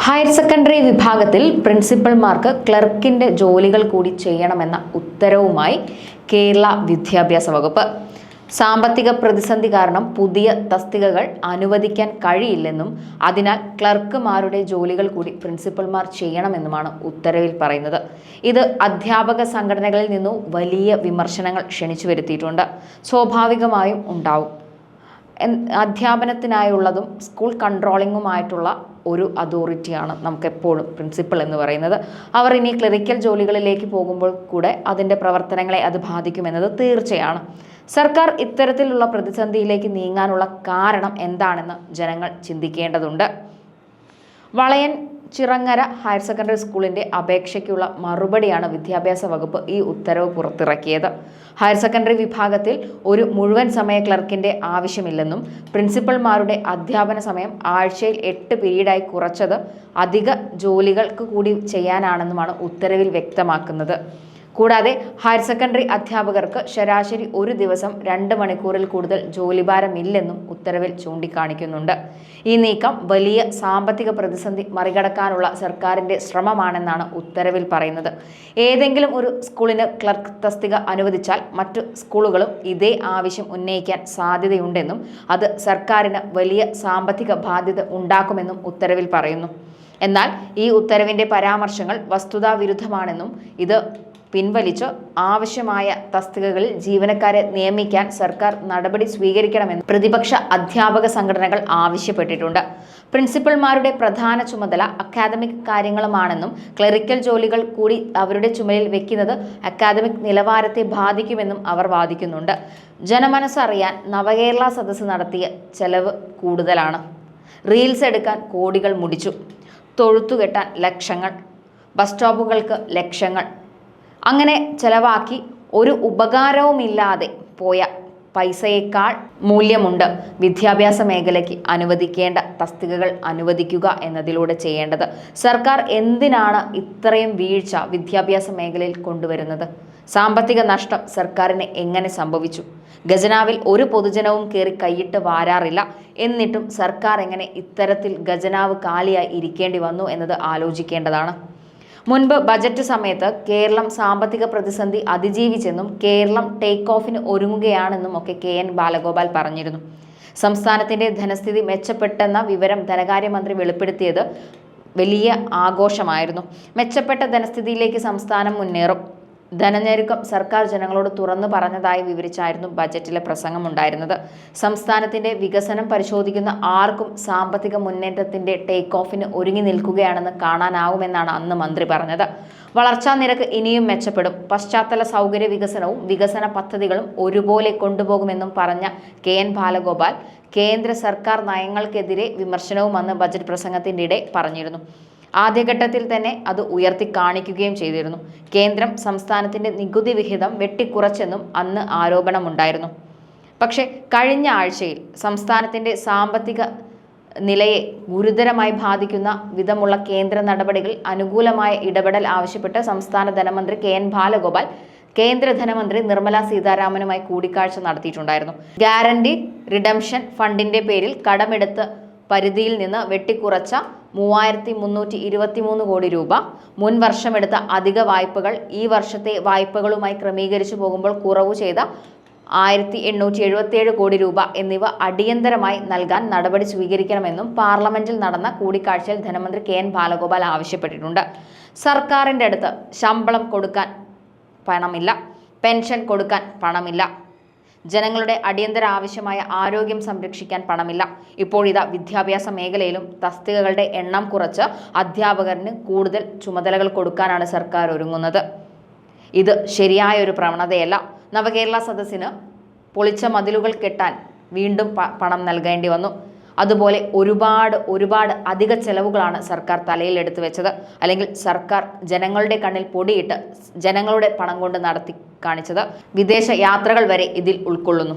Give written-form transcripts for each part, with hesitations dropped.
Higher secondary വിഭാഗത്തിൽ പ്രിൻസിപ്പൽമാർക്ക് ക്ലർക്കിന്റെ ജോലികൾ കൂടി ചെയ്യണമെന്ന ഉത്തരവുമായി കേരള വിദ്യാഭ്യാസ വകുപ്പ്. സാമ്പത്തിക പ്രതിസന്ധി കാരണം പുതിയ തസ്തികകൾ അനുവദിക്കാൻ കഴിയില്ലെന്നും അതിനാൽ ക്ലർക്കുമാരുടെ ജോലികൾ കൂടി പ്രിൻസിപ്പൽമാർ ചെയ്യണമെന്നുമാണ് ഉത്തരവിൽ പറയുന്നത്. ഇത് അധ്യാപക സംഘടനകളിൽ നിന്നും വലിയ വിമർശനങ്ങൾ ക്ഷണിച്ചു വരുത്തിയിട്ടുണ്ട്. സ്വാഭാവികമായും ഉണ്ടാവും. അധ്യാപനത്തിനായുള്ളതും സ്കൂൾ കൺട്രോളിങ്ങുമായിട്ടുള്ള ഒരു അതോറിറ്റിയാണ് നമുക്കെപ്പോഴും പ്രിൻസിപ്പൽ എന്ന് പറയുന്നത്. അവർ ഇനി ക്ലറിക്കൽ ജോലികളിലേക്ക് പോകുമ്പോൾ കൂടെ അതിൻ്റെ പ്രവർത്തനങ്ങളെ അത് ബാധിക്കുമെന്നത് തീർച്ചയാണ്. സർക്കാർ ഇത്തരത്തിലുള്ള പ്രതിസന്ധിയിലേക്ക് നീങ്ങാനുള്ള കാരണം എന്താണെന്ന് ജനങ്ങൾ ചിന്തിക്കേണ്ടതുണ്ട്. വളയൻ ചിറങ്ങര ഹയർ സെക്കൻഡറി സ്കൂളിന്റെ അപേക്ഷയ്ക്കുള്ള മറുപടിയാണ് വിദ്യാഭ്യാസ വകുപ്പ് ഈ ഉത്തരവ് പുറത്തിറക്കിയത്. ഹയർ സെക്കൻഡറി വിഭാഗത്തിൽ ഒരു മുഴുവൻ സമയ ക്ലർക്കിന്റെ ആവശ്യമില്ലെന്നും പ്രിൻസിപ്പൽമാരുടെ അധ്യാപന സമയം ആഴ്ചയിൽ 8 പീരീഡായി കുറച്ചത് അധിക ജോലികൾക്ക് കൂടി ചെയ്യാനാണെന്നുമാണ് ഉത്തരവിൽ വ്യക്തമാക്കുന്നത്. കൂടാതെ ഹയർ സെക്കൻഡറി അധ്യാപകർക്ക് ശരാശരി ഒരു ദിവസം 2 മണിക്കൂറിൽ കൂടുതൽ ജോലിഭാരമില്ലെന്നും ഉത്തരവിൽ ചൂണ്ടിക്കാണിക്കുന്നുണ്ട്. ഈ നീക്കം വലിയ സാമ്പത്തിക പ്രതിസന്ധി മറികടക്കാനുള്ള സർക്കാരിന്റെ ശ്രമമാണെന്നാണ് ഉത്തരവിൽ പറയുന്നത്. ഏതെങ്കിലും ഒരു സ്കൂളിന് ക്ലർക്ക് തസ്തിക അനുവദിച്ചാൽ മറ്റു സ്കൂളുകളും ഇതേ ആവശ്യം ഉന്നയിക്കാൻ സാധ്യതയുണ്ടെന്നും അത് സർക്കാരിന് വലിയ സാമ്പത്തിക ബാധ്യത ഉണ്ടാക്കുമെന്നും ഉത്തരവിൽ പറയുന്നു. എന്നാൽ ഈ ഉത്തരവിന്റെ പരാമർശങ്ങൾ വസ്തുതാവിരുദ്ധമാണെന്നും ഇത് പിൻവലിച്ച് ആവശ്യമായ തസ്തികകളിൽ ജീവനക്കാരെ നിയമിക്കാൻ സർക്കാർ നടപടി സ്വീകരിക്കണമെന്ന് പ്രതിപക്ഷ അധ്യാപക സംഘടനകൾ ആവശ്യപ്പെട്ടിട്ടുണ്ട്. പ്രിൻസിപ്പൽമാരുടെ പ്രധാന ചുമതല അക്കാദമിക് കാര്യങ്ങളുമാണെന്നും ക്ലറിക്കൽ ജോലികൾ കൂടി അവരുടെ ചുമലിൽ വെക്കുന്നത് അക്കാദമിക് നിലവാരത്തെ ബാധിക്കുമെന്നും അവർ വാദിക്കുന്നുണ്ട്. ജനമനസ്സറിയാൻ നവകേരള സദസ്സ് നടത്തിയ ചെലവ് കൂടുതലാണ്. റീൽസ് എടുക്കാൻ കോടികൾ മുടിച്ചു, തൊഴുത്തുകെട്ടാൻ ലക്ഷങ്ങൾ, ബസ് സ്റ്റോപ്പുകൾക്ക് ലക്ഷങ്ങൾ, അങ്ങനെ ചെലവാക്കി ഒരു ഉപകാരവുമില്ലാതെ പോയ പൈസയേക്കാൾ മൂല്യമുണ്ട് വിദ്യാഭ്യാസ മേഖലയ്ക്ക് അനുവദിക്കേണ്ട തസ്തികകൾ അനുവദിക്കുക എന്നതിലൂടെ ചെയ്യേണ്ടത്. സർക്കാർ എന്തിനാണ് ഇത്രയും വീഴ്ച വിദ്യാഭ്യാസ മേഖലയിൽ കൊണ്ടുവരുന്നത്? സാമ്പത്തിക നഷ്ടം സർക്കാരിന് എങ്ങനെ സംഭവിച്ചു? ഖജനാവിൽ ഒരു പൊതുജനവും കയറി കൈയിട്ട് വാരാറില്ല. എന്നിട്ടും സർക്കാർ എങ്ങനെ ഇത്തരത്തിൽ ഖജനാവ് കാലിയായി ഇരിക്കേണ്ടി വന്നു എന്നത് ആലോചിക്കേണ്ടതാണ്. മുൻപ് ബജറ്റ് സമയത്ത് കേരളം സാമ്പത്തിക പ്രതിസന്ധി അതിജീവിച്ചെന്നും കേരളം ടേക്ക് ഓഫിന് ഒരുങ്ങുകയാണെന്നും ഒക്കെ KN ബാലഗോപാൽ പറഞ്ഞിരുന്നു. സംസ്ഥാനത്തിന്റെ ധനസ്ഥിതി മെച്ചപ്പെട്ടെന്ന വിവരം ധനകാര്യമന്ത്രി വെളിപ്പെടുത്തിയത് വലിയ ആഘോഷമായിരുന്നു. മെച്ചപ്പെട്ട ധനസ്ഥിതിയിലേക്ക് സംസ്ഥാനം മുന്നേറും. ധനഞെരുക്കം സർക്കാർ ജനങ്ങളോട് തുറന്നു പറഞ്ഞതായി വിവരിച്ചായിരുന്നു ബജറ്റിലെ പ്രസംഗം ഉണ്ടായിരുന്നത്. സംസ്ഥാനത്തിന്റെ വികസനം പരിശോധിക്കുന്ന ആർക്കും സാമ്പത്തിക മുന്നേറ്റത്തിന്റെ ടേക്ക് ഓഫിന് ഒരുങ്ങി നിൽക്കുകയാണെന്ന് കാണാനാവുമെന്നാണ് അന്ന് മന്ത്രി പറഞ്ഞത്. വളർച്ചാ നിരക്ക് ഇനിയും മെച്ചപ്പെടും, പശ്ചാത്തല സൗകര്യ വികസനവും വികസന പദ്ധതികളും ഒരുപോലെ കൊണ്ടുപോകുമെന്നും പറഞ്ഞ KN ബാലഗോപാൽ കേന്ദ്ര സർക്കാർ നയങ്ങൾക്കെതിരെ വിമർശനവും അന്ന് ബജറ്റ് പ്രസംഗത്തിന്റെ ഇടെ പറഞ്ഞിരുന്നു. ആദ്യഘട്ടത്തിൽ തന്നെ അത് ഉയർത്തി കാണിക്കുകയും ചെയ്തിരുന്നു. കേന്ദ്രം സംസ്ഥാനത്തിന്റെ നികുതി വിഹിതം വെട്ടിക്കുറച്ചെന്നും അന്ന് ആരോപണമുണ്ടായിരുന്നു. പക്ഷേ കഴിഞ്ഞ ആഴ്ചയിൽ സംസ്ഥാനത്തിന്റെ സാമ്പത്തിക നിലയെ ഗുരുതരമായി ബാധിക്കുന്ന വിധമുള്ള കേന്ദ്ര നടപടികൾ അനുകൂലമായ ഇടപെടൽ ആവശ്യപ്പെട്ട് സംസ്ഥാന ധനമന്ത്രി KN ബാലഗോപാൽ കേന്ദ്ര ധനമന്ത്രി നിർമ്മല സീതാരാമനുമായി കൂടിക്കാഴ്ച നടത്തിയിട്ടുണ്ടായിരുന്നു. ഗ്യാരണ്ടി റിഡംഷൻ ഫണ്ടിന്റെ പേരിൽ കടമെടുത്ത് പരിധിയിൽ നിന്ന് വെട്ടിക്കുറച്ച 3323 കോടി രൂപ, മുൻ വർഷമെടുത്ത അധിക വായ്പകൾ ഈ വർഷത്തെ വായ്പകളുമായി ക്രമീകരിച്ചു പോകുമ്പോൾ കുറവ് ചെയ്ത 1877 കോടി രൂപ എന്നിവ അടിയന്തരമായി നൽകാൻ നടപടി സ്വീകരിക്കണമെന്നും പാർലമെന്റിൽ നടന്ന കൂടിക്കാഴ്ചയിൽ ധനമന്ത്രി KN ബാലഗോപാൽ ആവശ്യപ്പെട്ടിട്ടുണ്ട്. സർക്കാരിൻ്റെ അടുത്ത് ശമ്പളം കൊടുക്കാൻ പണമില്ല, പെൻഷൻ കൊടുക്കാൻ പണമില്ല, ജനങ്ങളുടെ അടിയന്തര ആവശ്യമായ ആരോഗ്യം സംരക്ഷിക്കാൻ പണമില്ല. ഇപ്പോഴിതാ വിദ്യാഭ്യാസ മേഖലയിലും തസ്തികകളുടെ എണ്ണം കുറച്ച് അധ്യാപകർക്ക് കൂടുതൽ ചുമതലകൾ കൊടുക്കാനാണ് സർക്കാർ ഒരുങ്ങുന്നത്. ഇത് ശരിയായ ഒരു പ്രവണതയല്ല. നവകേരള സദസ്സിന് പൊളിച്ച മതിലുകൾ കെട്ടാൻ വീണ്ടും പണം നൽകേണ്ടി വന്നു. അതുപോലെ ഒരുപാട് അധിക ചെലവുകളാണ് സർക്കാർ തലയിൽ എടുത്തു വെച്ചത്. അല്ലെങ്കിൽ സർക്കാർ ജനങ്ങളുടെ കണ്ണിൽ പൊടിയിട്ട് ജനങ്ങളുടെ പണം കൊണ്ട് നടത്തി കാണിച്ചത്. വിദേശ യാത്രകൾ വരെ ഇതിൽ ഉൾക്കൊള്ളുന്നു.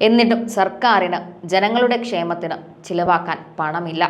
എന്നിട്ടും സർക്കാരിന് ജനങ്ങളുടെ ക്ഷേമത്തിന് ചിലവാക്കാൻ പണമില്ല.